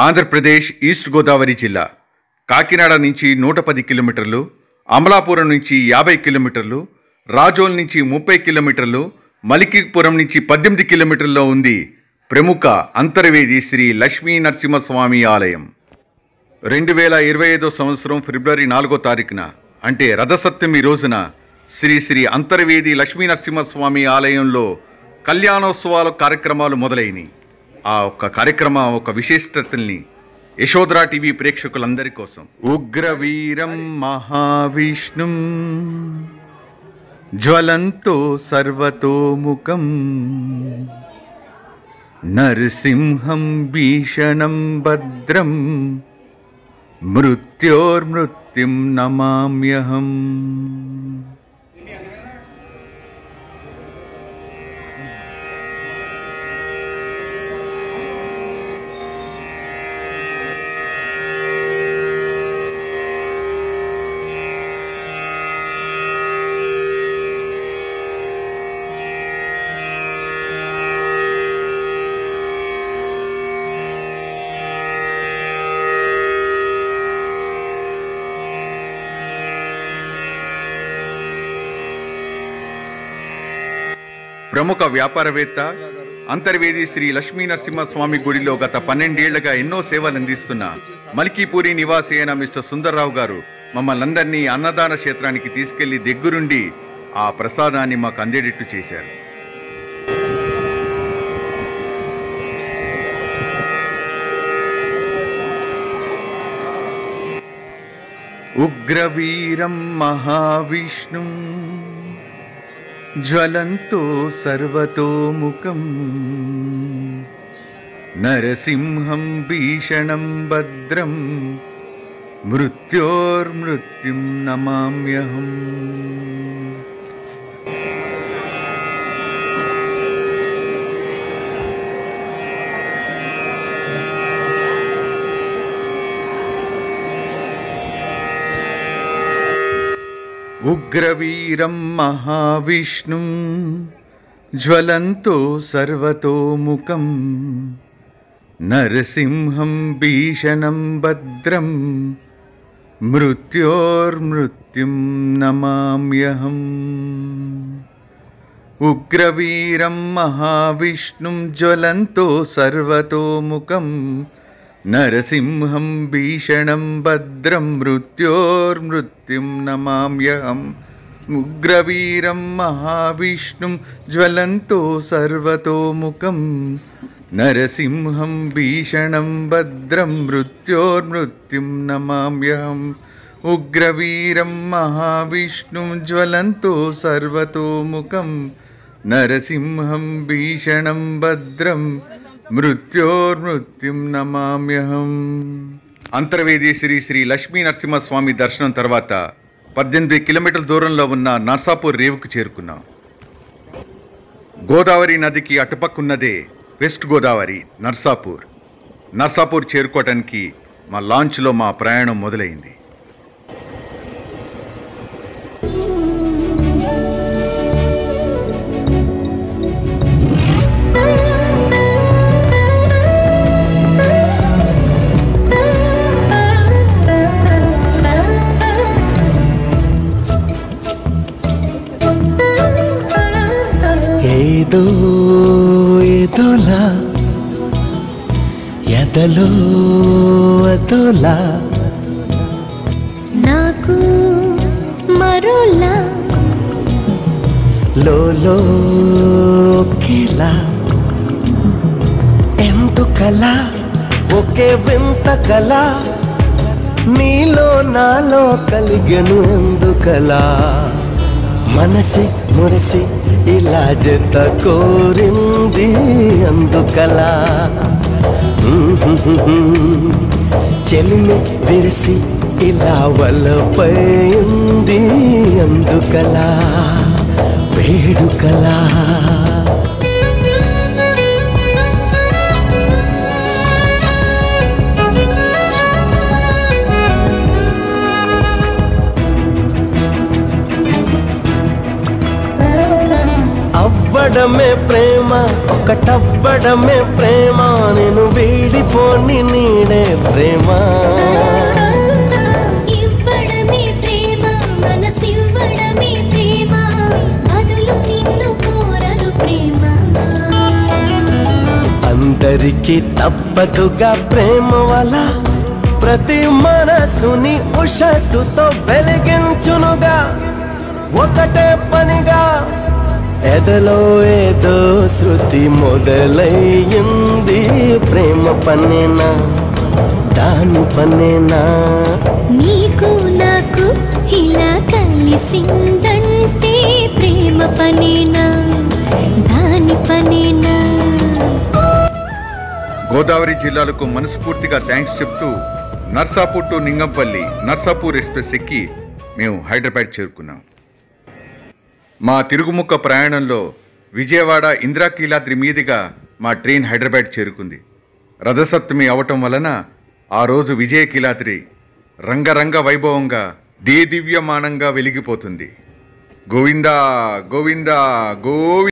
Andhra Pradesh east Godavari జిల్లా కాకినాడ నుంచి 110 కిలోమీటర్లు, అమలాపురం నుంచి 50 కిలోమీటర్లు, రాజోల్ నుంచి 30 కిలోమీటర్లు, మలికిపురం నుంచి 18 కిలోమీటర్లలో ఉంది ప్రముఖ అంతర్వేది శ్రీ లక్ష్మీ నరసింహస్వామి ఆలయం. 2025 సంవత్సరం ఫిబ్రవరి 4వ తారీఖున అంటే రథసప్తమి రోజున శ్రీ శ్రీ అంతర్వేది లక్ష్మీ నరసింహస్వామి ఆలయంలో కళ్యాణోత్సవాల కార్యక్రమాలు మొదలైనవి. ఆ ఒక్క కార్యక్రమం ఒక విశిష్టతల్ని యశోధరా టీవీ ప్రేక్షకులందరి కోసం. ఉగ్రవీరం మహావిష్ణుం జ్వలంతో సర్వతోముఖం నరసింహం భీషణం భద్రం మృత్యోర్మృత్యుం నమామ్యహం. ప్రముఖ వ్యాపారవేత్త, అంతర్వేది శ్రీ లక్ష్మీ నరసింహస్వామి గుడిలో గత 12 ఏళ్లుగా ఎన్నో సేవలు అందిస్తున్న మల్కీపూరి నివాసి అయిన మిస్టర్ సుందర్రావు గారు మమ్మల్ని అందరినీ అన్నదాన క్షేత్రానికి తీసుకెళ్లి దగ్గరుండి ఆ ప్రసాదాన్ని మాకు అందేటట్టు చేశారు. ఉగ్రవీరం మహావిష్ణుం జ్వలంతో సర్వతోముఖం నరసింహం భీషణం భద్రం మృత్యోర్మృత్యుం నమామ్యహం. ఉగ్రవీరం మహావిష్ణుం జ్వలంతో సర్వతోముఖం నరసింహం భీషణం భద్రం మృత్యోర్మృత్యుం నమామ్యహం. ఉగ్రవీరం మహావిష్ణుం జ్వలంతో సర్వతోముఖం నరసింహం భీషణం భద్రం మృత్యోర్మృత్యుం నమామ్యహం. ఉగ్రవీరం మహావిష్ణుం జ్వలంతో సర్వతోముఖం నరసింహం భీషణం భద్రం మృత్యోర్మృత్యుం నమామ్యహం. ఉగ్రవీరం మహావిష్ణుం జ్వలంతో సర్వతోముఖం నరసింహం భీషణం భద్రం మృత్యోర్మృత్యుం నమామ్యహం. అంతర్వేది శ్రీ శ్రీ లక్ష్మీ నరసింహస్వామి దర్శనం తర్వాత 18 కిలోమీటర్ల దూరంలో ఉన్న నర్సాపూర్ రేవుకు చేరుకున్నాం. గోదావరి నదికి అటుపక్కున్నదే వెస్ట్ గోదావరి నర్సాపూర్. నర్సాపూర్ చేరుకోవటానికి మా లాంచ్లో మా ప్రయాణం మొదలైంది. ఏదో ఏదోలా ఎదలో అదోలా నాకు మరోలా లోలో ఒకేలా ఎందుకలా ఒకే వింత కళ నీలో నాలో కలిగెను ఎందుకలా మనసి మురిసి ఇలా జత కోరింది అందుకలా చెలిమి విరిసి ఇలా వలపైంది అందుకలా వేడుకలా. కలవడమే ప్రేమ, ఒకటవ్వడమే ప్రేమ, నేను వీడిపోని నీడే ప్రేమ. ఇవ్వడమే ప్రేమ, మనసివ్వడమే ప్రేమ, బదులు నిన్ను కోరదు ప్రేమ. అందరికీ తప్పదుగా ప్రేమ వల, ప్రతి మనసుని ఉషస్సుతో వెలిగించునుగా. ఒకటే పనిగా ఎదలో ఏదో శృతి మొదలయ్యింది. ప్రేమ పనేనా, దాని పనేనా? నీకు నాకు ఇలా కలిసిందంటే ప్రేమ పనేనా, దాని పనేనా? గోదావరి జిల్లాలకు మనస్ఫూర్తిగా థ్యాంక్స్ చెప్తూ నర్సాపూర్ టు నింగంపల్లి నర్సాపూర్ ఎక్స్ప్రెస్ ఎక్కి మేము హైదరాబాద్ చేరుకున్నాం. మా తిరుగుముక్క ప్రయాణంలో విజయవాడ ఇంద్రాకీలాద్రి మీదుగా మా ట్రైన్ హైదరాబాద్ చేరుకుంది. రథసప్తమి అవటం వలన ఆ రోజు విజయకీలాద్రి రంగరంగ వైభవంగా దేదివ్యమానంగా వెలిగిపోతుంది. గోవిందా గోవిందా గోవింద.